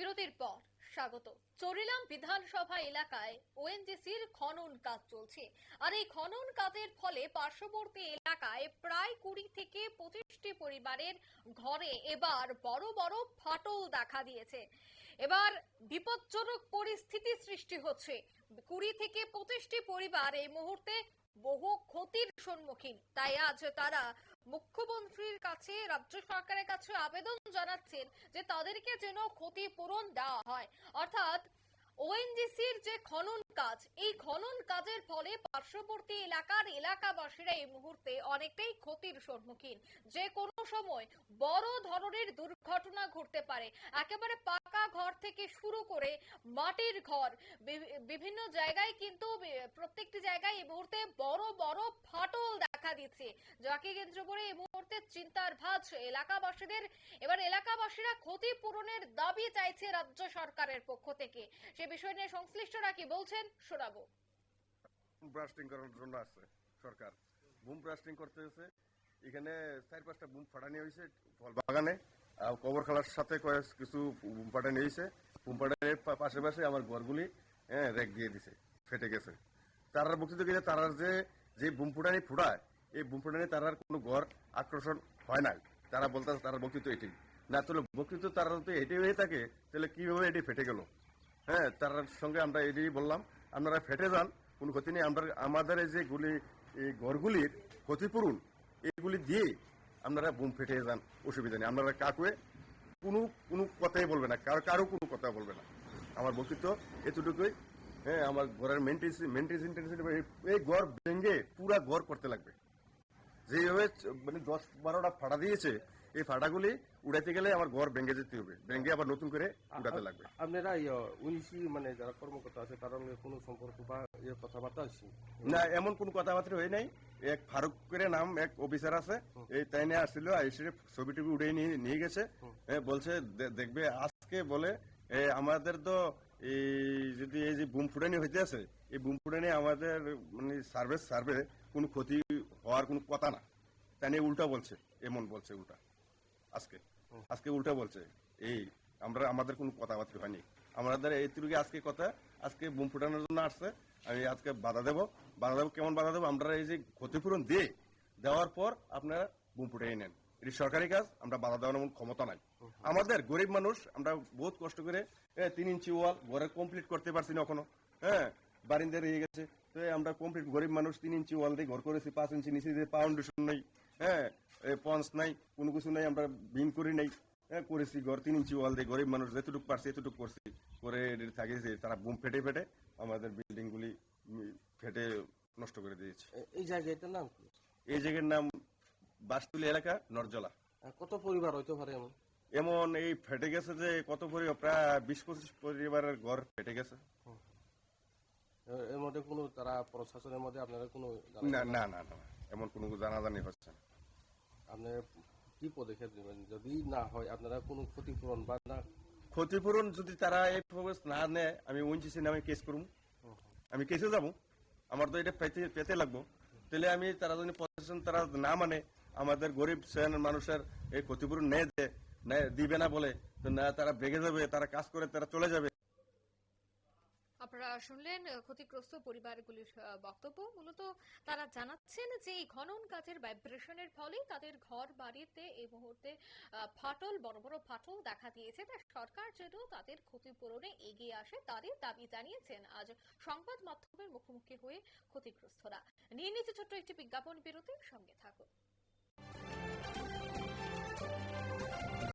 বিরতির পর স্বাগত। চরিলাম বিধানসভা এলাকায় ওএনজিসির খনন কাজ চলছে, আর এই খনন কাজের ফলে পার্শ্ববর্তী এলাকায় প্রায় 20 থেকে 25টি পরিবারের ঘরে এবার বড় বড় ফাটল দেখা দিয়েছে। এবার বিপজ্জনক পরিস্থিতি সৃষ্টি হচ্ছে। 20 থেকে 25টি পরিবার এই মুহূর্তে বহু ক্ষতির সম্মুখীন। তাই আজ তারা মুখ্যমন্ত্রীর কাছে, রাজ্য সরকারের কাছে আবেদন জানাচ্ছেন যে তাদেরকে যেন ক্ষতিপূরণ দেওয়া হয়। অর্থাৎ ওএনজিসির যে খনন কাজ, এই খনন কাজের ফলে পার্শ্ববর্তী এলাকার এলাকাবাসীরা এই মুহূর্তে অনেকটাই ক্ষতির সম্মুখীন। যে কোনো সময় বড় ধরনের দুর্ঘটনা ঘটতে পারে। একেবারে পাকা ঘর থেকে শুরু করে মাটির ঘর, বিভিন্ন জায়গায় কিন্তু প্রত্যেকটি জায়গায় এই মুহূর্তে বড় বড় ফাটল দেখা দিচ্ছে, যাকে কেন্দ্র করে এই মুহূর্তে চিন্তার ভাঁজ এলাকাবাসীদের। এবার এলাকাবাসীরা ক্ষতিপূরণের দাবি চাইছে রাজ্য সরকারের পক্ষ থেকে। সে বিষয় নিয়ে সংশ্লিষ্টরা কি বলছেন শোনাবো। ব্লাস্টিং করার জন্য আসছে সরকার, বুম ব্লাস্টিং করতেছে। এখানে 4-5টা বুম ফাটানি হয়েছে ফল বাগানে, কবর খালার সাথে কিছু বুম ফাটানি হয়েছে। বুম ফাটানির পাশে পাশে আমার ঘরগুলি রেক দিয়ে দিছে, ফেটে গেছে। তারার বক্তৃতা গেলে তারার যে বুম ফুটানি ফুটায়, এই বুম ফুটানি তারার কোনো ঘর আকর্ষণ হয় নাই। তারা বলতে তার বক্তৃতা এটাই না, তাহলে বক্তৃতা তারা যদি এটাই হয়ে থাকে তাহলে কিভাবে এটি ফেটে গেল? তার সঙ্গে আমরা এটাই বললাম, আপনারা ফেটে যান, কোনো ক্ষতি নেই। আমরা আমাদের এই ঘরগুলির ক্ষতিপূরণ এইগুলি দিয়ে আপনারা বুম ফেটে যান, অসুবিধা নেই। আপনারা কাকুয়ে কোনো কথাই বলবে না, কারো কোনো কথা বলবে না। আমার বক্তৃতা এতটুকুই। আমার ঘরের মেনটেন্স এই ঘর ভেঙে পুরা ঘর করতে লাগবে। যেভাবে মানে 10-12টা ফাটা দিয়েছে, এই ফাটাগুলি উড়াইতে গেলে আমার ঘর ভেঙে যেতে হবে, ভেঙে আবার নতুন করে উঠাতে লাগবে। আপনারা উনিশি মানে যারা কর্মকর্তা আছে তার সঙ্গে কোনো সম্পর্ক বা কথাবার্তা আছে না? এমন কোন কথাবার্তা হয় নাই। এক ফারুক করে নাম এক অফিসার আছে, এই তাই নিয়ে আসছিল, এসে ছবি টবি উঠে নিয়ে গেছে। বলছে দেখবে আজকে বলে আমাদের তো এই যদি এই যে বুম ফুটানি হইতে আছে, এই বুম ফুটানি আমাদের মানে সার্ভে কোনো ক্ষতি হওয়ার কোনো কথা না। তাই নিয়ে উল্টা বলছে, এমন বলছে উল্টা। আজকে উল্টা বলছে। এই আমাদের কোনো কথাবার্তা হয়নি। আমাদের এইটুকু আজকে কথা, আজকে বুম ফুটানোর জন্য আসছে। আমি আজকে বাধা দেবো। কেমন বাধা দেবো? আমরা এই যে ক্ষতিপূরণ দেওয়ার পর আপনারা বুম ফুটাই নেন, এটি সরকারি কাজ। আমরা বাধা দেওয়ার এমন ক্ষমতা নাই আমাদের। গরিব মানুষ, আমরা বহুত কষ্ট করে 3 ইঞ্চি ওয়াল ঘরে কমপ্লিট করতে পারছি না এখনো। বারিন্দা রয়ে গেছে, তো আমরা কমপ্লিট গরিব মানুষ 3 ইঞ্চি ওয়াল দিয়ে ঘর করেছি। 5 ইঞ্চি নিচে দিয়ে ফাউন্ডেশন নেই, পঞ্চ নাই, কোনো কিছু নাই, আমরা বিম করি নাই, করেছি ঘর 3 ইঞ্চি ওয়াল দিয়ে। গরিব মানুষ যেটুকু পারছি এতটুকু করছি, করে থাকিয়েছি। তারা বুম ফেটে আমাদের বিল্ডিং গুলি ফেটে নষ্ট করে দিয়েছে। এই জায়গাটার নাম কি? এই জায়গার নাম বাসতুলি এলাকা, নরজলা। কত পরিবার হইতে পারে এমন এই ফেটে গেছে যে কত পরিবার, প্রায় 20-25 পরিবারের ঘর ফেটে গেছে। এর মধ্যে কোনো তারা প্রশাসনের মধ্যে আপনারা কোনো না, এমন কোনো জানাজানি হচ্ছে না। আপনারা কি পদক্ষেপ নেবেন যদি না হয়? আপনারা কোনো ক্ষতিপূরণ বা না, ক্ষতিপূরণ যদি তারা এইভাবে না নেয়, আমি ওএনজিসি নামে কেস করবো। আমি কেসে যাবো, আমার তো এটা পেতে লাগবো। তাহলে আমি তারা যদি প্রশাসন তারা না মানে, আমাদের গরিব মানুষের এই ক্ষতিপূরণ দিবে না বলে, তো না তারা বেগে যাবে, তারা কাজ করে তারা চলে যাবে। আপনারা শুনলেন ক্ষতিগ্রস্ত পরিবারগুলির বক্তব্য। মূলত তারা জানাচ্ছেন যে এই খনন কাজের ভাইব্রেশনের ফলে তাদের ঘর বাড়িতে এই মুহূর্তে ফাটল, বড় বড় ফাটল দেখা দিয়েছে। তাই সরকার যেন তাদের ক্ষতিপূরণে এগিয়ে আসে, তাদের দাবি জানিয়েছেন আজ সংবাদ মাধ্যমের মুখোমুখি হয়ে ক্ষতিগ্রস্তরা। নিয়ে নিচ্ছে ছোট্ট একটি বিজ্ঞাপন বিরতির সঙ্গে থাকুন।